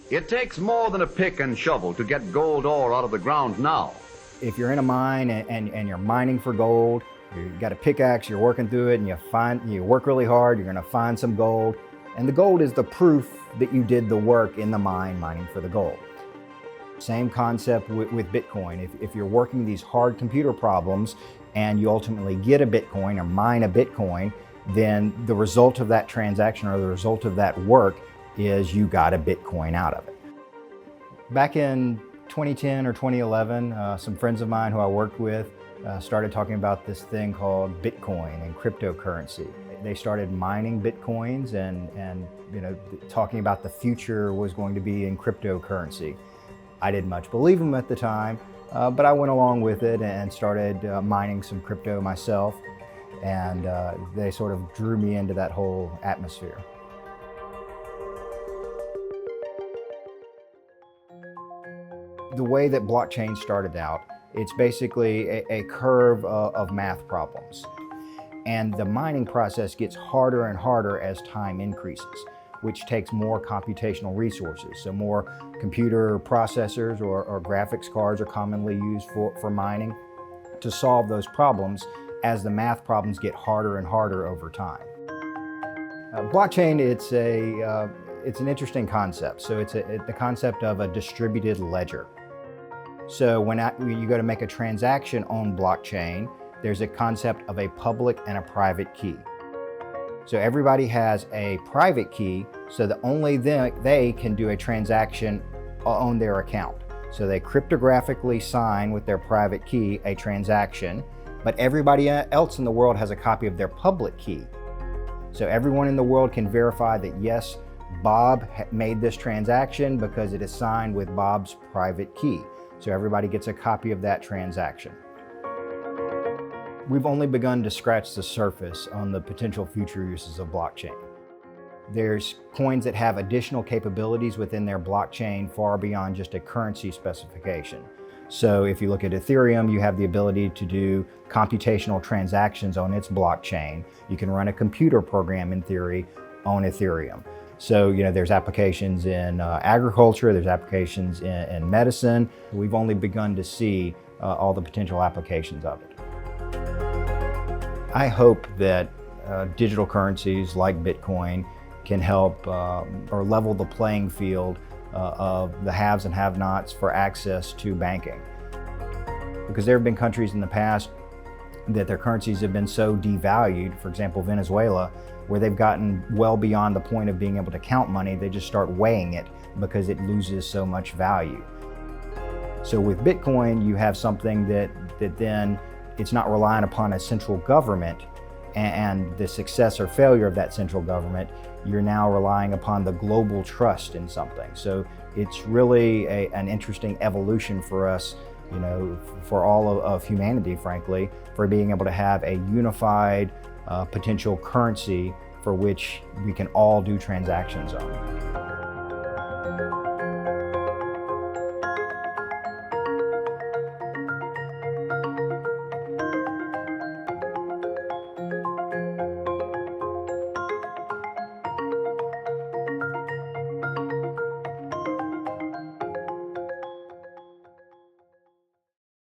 It takes more than a pick and shovel to get gold ore out of the ground now. If you're in a mine and you're mining for gold, you've got a pickaxe, you're working through it, and you work really hard, you're gonna find some gold. And the gold is the proof that you did the work in the mine mining for the gold. Same concept with Bitcoin. If you're working these hard computer problems and you ultimately get a Bitcoin or mine a Bitcoin, then the result of that transaction or the result of that work is you got a Bitcoin out of it. Back in 2010 or 2011, some friends of mine who I worked with started talking about this thing called Bitcoin and cryptocurrency. They started mining Bitcoins and talking about the future was going to be in cryptocurrency. I didn't much believe them at the time, but I went along with it and started mining some crypto myself, and they sort of drew me into that whole atmosphere. The way that blockchain started out, it's basically a curve of math problems. And the mining process gets harder and harder as time increases, which takes more computational resources. So more computer processors or graphics cards are commonly used for mining to solve those problems as the math problems get harder and harder over time. Blockchain, it's an interesting concept. So it's the concept of a distributed ledger. So when you go to make a transaction on blockchain, there's a concept of a public and a private key. So everybody has a private key so that only they can do a transaction on their account. So they cryptographically sign with their private key a transaction, but everybody else in the world has a copy of their public key. So everyone in the world can verify that yes, Bob made this transaction because it is signed with Bob's private key. So everybody gets a copy of that transaction. We've only begun to scratch the surface on the potential future uses of blockchain. There's coins that have additional capabilities within their blockchain far beyond just a currency specification. So if you look at Ethereum, you have the ability to do computational transactions on its blockchain. You can run a computer program in theory on Ethereum. So, there's applications in agriculture, there's applications in medicine. We've only begun to see all the potential applications of it. I hope that digital currencies like Bitcoin can help or level the playing field of the haves and have-nots for access to banking. Because there have been countries in the past that their currencies have been so devalued, for example, Venezuela, where they've gotten well beyond the point of being able to count money, they just start weighing it because it loses so much value. So with Bitcoin, you have something that then it's not relying upon a central government and the success or failure of that central government. You're now relying upon the global trust in something. So it's really an interesting evolution for us, for all of humanity, frankly, for being able to have a unified potential currency for which we can all do transactions on.